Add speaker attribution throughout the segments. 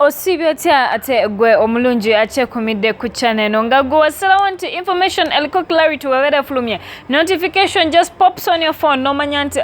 Speaker 1: Osibyotia ate gwe omulungi achekumidde ku channel nga gwe wasalawo nti information eliko clarity wewera fulumye notification just pops on your phone nomanya nti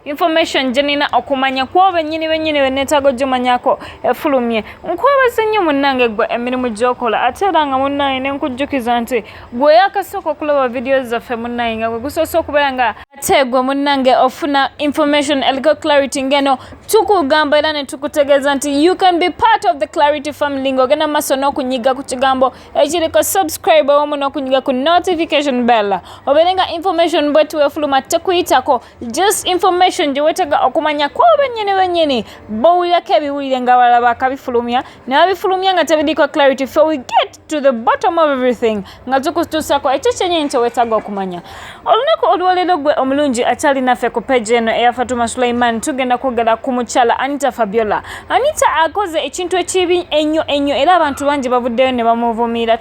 Speaker 1: information jenina okumanya kwobe nyini wenetago jumanyako efulumye nkwabaze nnyo munnange gwe emirimu gyokola ate era nga munnaye nenkujjukiza nti gwe yakasooka okulaba videos zaffe munnaye nga gwe gusoose okubeera nga ate gwe munnange ofuna information eliko clarity ngeno tukugamba era ne tukutegeeza nti you can be part of the clarity family ngogenda maso n'okunyiga ku kigambo ekiriko subscribe wamu n'okunyiga ku notification bell oberenga information bwetu wefuluma tekuyitako just information gye wetega okumanya kwobe nyini bowulirako ebiwulire nga balala bakabifulumya ne babifulumya nga tebiriko clarity for we get to the bottom of everything nga tukutuusako ekyo kyennyini kyewetaaga okumanya olunaku olwaleero gwe omulungi akyali naffe ku page eno eya Fatuma Sulaiman tugenda kwogera ku mukyala Anita Fabiola. Anita akoze ekintu ekibi ennyo era abantu bangi bavuddeyo ne bamuvumiira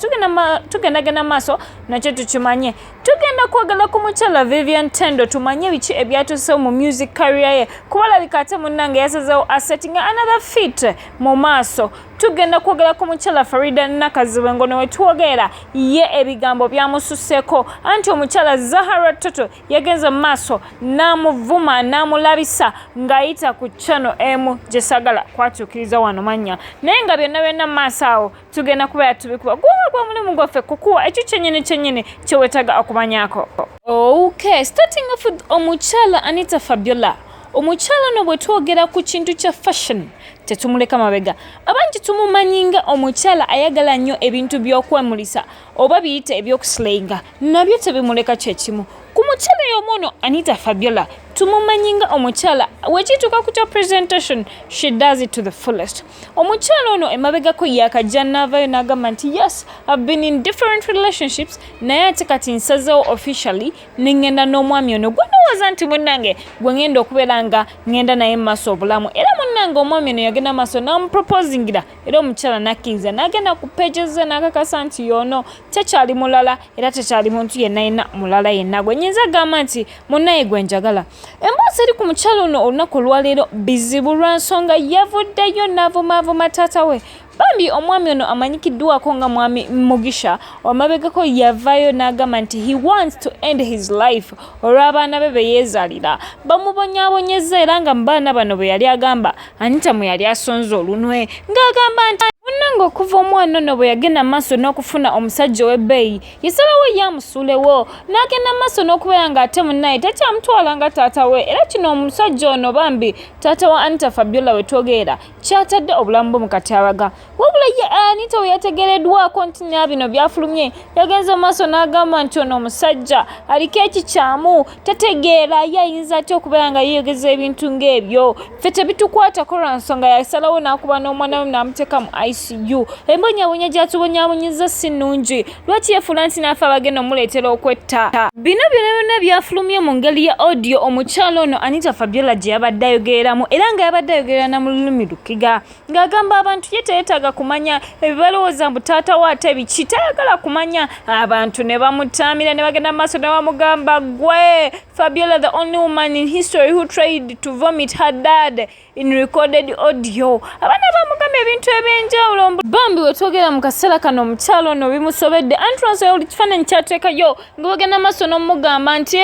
Speaker 1: tugenda maaso nakyo tukimanye tugenda kwogera ku mukyala Vivian tendo tumanye biki ebyatuusewo mu music career ye kubalabika ate munnange yasazeewo asettinga another feat mu maaso tugenda kwogera ku mukyala Faridah nakazibwe ngono wetwogera ye ebigambo byamususseeko anti omukyala Zahara toto yagenze maaso n'amuvuma n'amulabisa ng'ayita ku channel emu gye sagala kwatuukiriza wano manya naye nga byonna maaso awo tugenda kubeera tubikuba gwa mulimu gwaffe kukuwa ekyo kyennyini kyewetaaga okumanyaako. Okay, starting off with omukyala Anita Fabiola. Omukyala no bwe twogera ku kintu kya fashion tetumuleka mabega abangi tumumanyinga omukyala ayagala nnyo ebintu by'okwemulisa oba biyite ebyokusilenga nabyo tebimuleka kyekimu ku mukyala y'omwono Anita Fabiola tumumanyinga omukyala wekituuka ku kya presentation she does it to the fullest. Omukyala ono emabegako yakajja n'avaayo n'agamba nti yes I've been in different relationships naye ate kati nsazeewo officially nengenda n'omwami ono gwe ndowooza nti munnange gwe ngenda okubeera nga ngenda naye mu maaso obulamu era munnange omwami ono yagenda maaso n'amuproposingira era omukyala nakkiriza n'agenda ku pages ze n'akakasa nti yono tekyali mulala era tekyali muntu yenna mulala yenna gwe nyinza gamba nti munnaye gwe njagala. Emboozi eri ku mukyala ono olunaku olwaleero bizibu lwa nsonga yavuddeyo n'avumaavuma taata we bambi omwami ono amanyikiddwako nga mwami Mugisha omabegako yavaayo n'agamba nti he wants to end his life olw'abaana be yeezaalira bamubonyaabonyeza era nga mu baana bano bwe yali agamba Anita mwe yali asonze olunwe ng'agamba nti munnange okuva omwana ono bwe yagenda maaso n'okufuna omusajja w'ebbeeyi yasalawo yamusuulewo n'agenda maaso n'okubeera ng'ate munnaye takyamutwala nga taata we era kino omusajja ono bambi taata wa Anita Fabiola we twogeera kyatadde obulamu bwe mu katyabaga wabula ye Anita we yategereddwako nti bino byafulumye yagenze maaso n'agamba nti ono omusajja aliko ekikyamu tategeera ye ayinza atya okubeera nga yeeyogeza ebintu ng'ebyo ffe tebitukwatako lwa nsonga yasalawo n'akuba n'omwana we n'amuteeka mu ICU embonyabonya gyatubonyaabonyeza si nnungi lwaki yefuula nti n'afe abagenda omuleetera okwetta bino byonna byafulumye mu ngeri ya audio omukyala ono Anita Fabiola gye yabadde ayogereramu era nga yabadde ayogerera na mu lulimi lukiga ng'agamba abantu ye teyeetaaga kumanya ebibalowooza mbu taata wa ate biki tayagala kumanya abantu ne bamutaamira ne bagenda maaso ne bamugamba gwe Fabiola the only woman in history who tried to vomit her dad in recorded audio abaana bamugamba ebintu ebyenjawulo bambi wetwogera mu kaseera kano omukyalo ono bimusobedde antrance oli kifaananyi kyateekayo nga bagenda maaso n'omugamba nti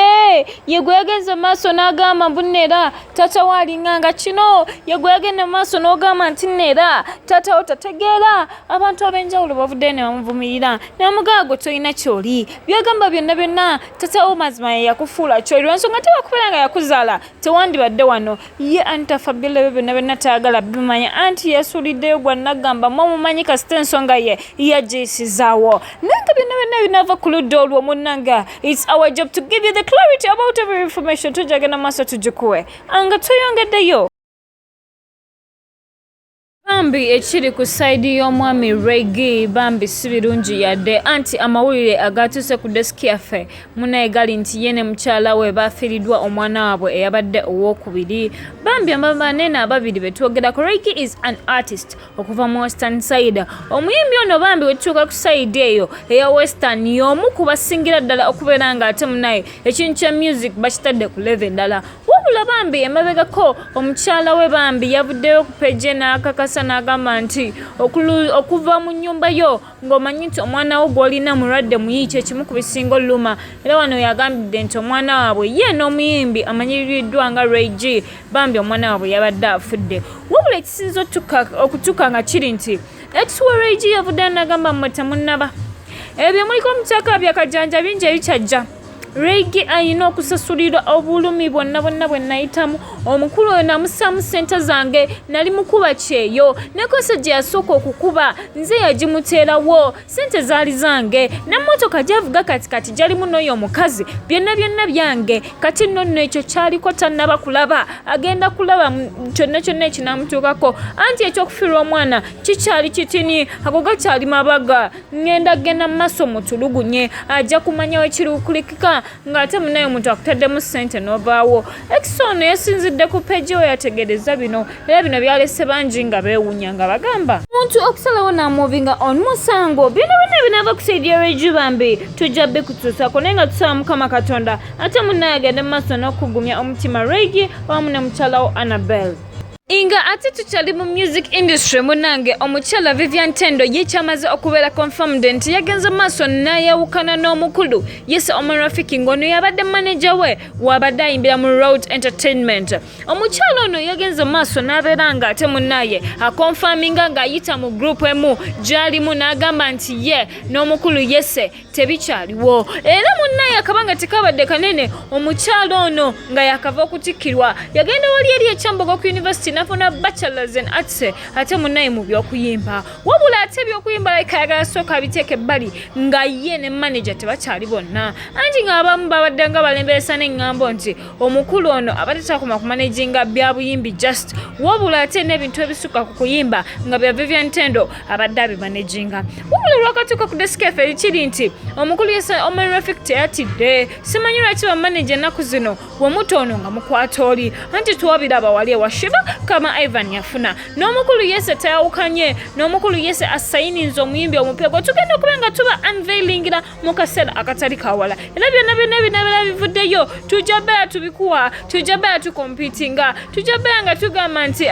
Speaker 1: ye gwe yagenze maaso n'agamba mbu neera taata waalinganga kino ye gwe yagenda maaso n'ogamba nti neera taata wo tategeera abantu ab'enjawulo bavuddeyo ne bamuvumirira ne bamugamba gwe tolina kyoli byagamba byonna taata wo mazima ye yakufuula kyoli lwansonga tebakubeera nga yakuzaala tewandibadde wano ye Anita Fabiola byonna tayagala bimanya anti yesuuliddeyo gwa nagamba mumumanyi kasita ensonga ye yagiyisizaawo nange byonna binava ku ludda olwo munnanga it's our job to give you the clarity about every information tujagenda maaso tugikuwe anga tweyongeddeyo bambi ekiri ku saidi y'omwami Reggie bambi si birungi yadde anti amawulire agatuuse ku deski yaffe munaye gali nti ye ne mukyala we baafiiriddwa omwana waabwe eyabadde owookubiri bambi abanene ababiri betwogerako Reggie is an artist okuva mu western side omuyimbi ono bambi wetutuuka ku saidi eyo eya western y'omu ku basingira ddala okubeera nga ate munaye ekintu kya music bakitadde ku level ddala wabula bambi emabegako omukyala we bambi yavuddeyo ku page n'akakasa n'agamba nti okuva mu nnyumba yo ng'omanyi nti omwana wo gw'olina mulwadde muyiiki ekimu ku bisinga oluma era wano yagambidde nti omwana waabwe ye n'omuyimbi amanyiriddwa nga Ray G bambi omwana waabwe yabadde afudde wabula ekisinza okutuuka nga kiri nti ekiwa Ray G yavuddeyo n'agamba mmwe temunnaba ebyo muliko omutaka byakajanja bingi ebikyajja Ray G ayina okusasulirwa obulumi bwonna bwe nayitamu omukulu oyo namusaamu ssente zange nali mukuba kyeyo nekosa gye yasooka okukuba nze yagimuteerawo ssente zaali zange n'emmotoka gyavuga kati gyalimu n'oyo omukazi byonna byange kati nno ekyo kyaliko tannaba kulaba agenda kulaba kyonna ekinamutuukako anti ekyokufiirwa omwana kikyali kitini ago gakyali mabaga ngenda mu maaso mutulugunye ajja kumanya wekirikulikika ng'ate munaye omuntu akutaddemu ssente n'ovaawo ekisono yasinzidde ku peji we yategereza bino era bino byalese bangi nga beewuunya nga bagamba omuntu okusalawo n'amuvinga on musango byonna binaava kusaidia Ray bambi tujja bikutuusako naye nga tusaba Mukama Katonda ate munaye agende mu maaso n'okugumya omutima Ray wamu ne mukyalawo Annabel. Inga ate tukyali mu music industry munange omukyala Vivian Tendo yekyamaze okubeera confirmed nti yagenze maaso n'ayawukana n'omukulu Yes Omurafiki ng'ono yabadde manager we wabadde ayimbira mu Road Entertainment. Omukyala ono yagenze maaso n'abeera nga ate munnaye akonfaminga ng'ayita mu group emu gy'alimu n'agamba nti ye n'omukulu Yese tebikyaliwo era munnaye akabanga tekabadde kanene omukyala ono nga yakava okutikkirwa yagenda wali eri ekyambogo ku university nafuna bachelors in arts ate munnaye mu byokuyimba wabula ate byokuyimba ayagala sooka biteeka ebbali nga ye ne manager tebakyali bonna anti ng'abamu babadde nga balemberesa n'eŋŋambo nti omukulu ono abadde takoma ku managinga bya buyimbi just wabula ate n'ebintu ebisukka ku kuyimba nga bya Vivian Tendo abadde abimanaginga wabula lwakatuuka ku desk efe ekiri nti omukulu Yese Omurafiki teyatidde simanyi lwaki bamanager ennaku zino womuto ono nga mukwata oli anti tuwabiraba wali ewashiba kama Ivan yafuna n'omukulu Yese tayawukanye n'omukulu Yese asayininze omuyimbi omupya gwe tugenda okuba nga tuba unveilingira mu kaseera akatali kawala era byonna binabeera bivuddeyo tujja beera tubikuwa tujja beera tukompitinga tujja beera nga tugamba nti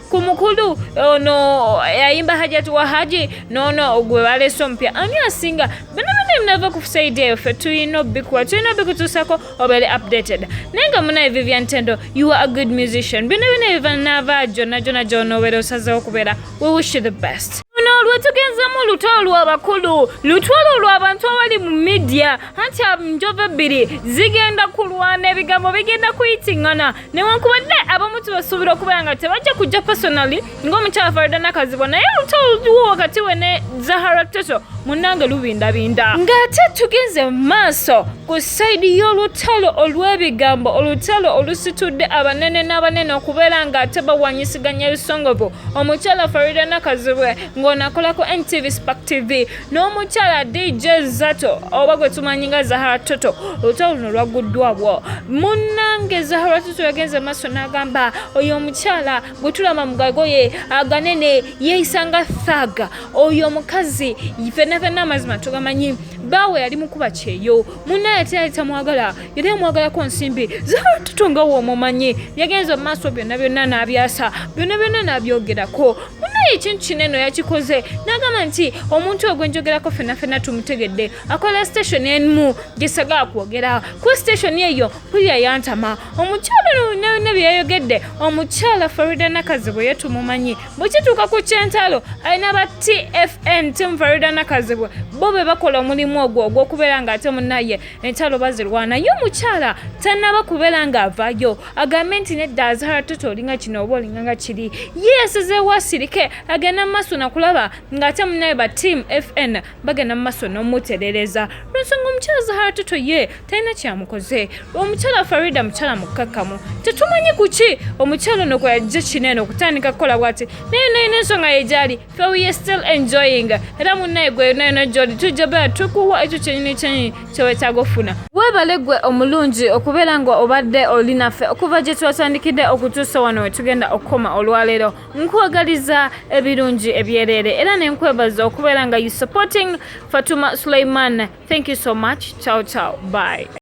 Speaker 1: ku mukulu ono yayimba hajatu wa haji noono gwe baleese omupya ani asinga byonna binava ku side eyo ffe tulina obikutuusako obeere updated naye nga munaye Vivian Tendo you are a good musician byonna bivanava jonna gy'onoobeera osazeewo okubeera we wish you the best. Lwetugenzamu olutalo lw'abakulu lutwalo lw'abantu abali mu media anti njova ebbiri zigenda kulwana ebigambo bigenda kuyitingana newankubadde abamu tubasuubira okubeera nga tebajja kujja personally ng'omukyala Faridah nakazibwe naye olutalo luwo wakati we ne Zahara toto munnange lubindabinda ng'ate tugenze mu maaso ku sayidi y'olutalo olw'ebigambo olutalo olusitudde abanene n'abanene okubeera ng'ate bawanyisiganya ebisongovu omukyala Faridah nakazibwe ng'onakolako NTV Spark TV n'omukyala DJ Zato oba gwe tumanyi nga Zahara toto olutalo luno lwaguddwawo munnange Zahara toto yagenze maaso n'agamba oyo omukyala gwe tulaba mu gagoye aganene yeeyisanga thaga oyo omukazi fenna amazima tugamanyi bawe yali mukuba kyeyo munnaye teyali tamwagala yali amwagalako nsimbi Zahara toto nga woomumanyi yagenze mu maaso byonna n'abyasa byonna n'abyogerako munnaye ekintu kinene yakikoze n'agamba nti omuntu ogwenjogerako fenna tumutegedde akola station emu gyesagala kwogera ku station eyo pulya yantama omukyala ne byayogedde omukyala Faridah nakazibwe yetumumanyi bwekituuka ku kyentalo alina ba TFN Team Faridah nakazibwe bo be bakola omulimu ogwo ogw'okubeera ng'ate munnaye entalo bazirwana ye omukyala tannaba kubeera ng'avaayo agambe nti nedda Zahara toto olinga kino oba olinga nga kiri ye yasazeewo asirike agenda mu maaso nakulaba ng'ate munnaye ba Team FN bagenda mu maaso n'omutereereza lwensonga omukyala Zahara toto ye talina kyamukoze omukyala Faridah mukyala mukkakkamu tetumanyi kuki omukyala ono kwe yajja kinene okutandika kukola bw'ati naye n'ensonga ye gyali fe we are still enjoying era munnaye gwe naye gy'oli tujja beera tukuwa ekyo kyennyini kyewetaaga ofuna weebale gwe omulungi okubeera nga obadde oli naffe okuva gye twatandikidde okutuusa wano we tugenda okukoma olwaleero nkwagaliza ebirungi ebyereere era ne nkwebaza okubeera nga you supporting Fatuma Suleiman. Thank you so much. Ciao, bye.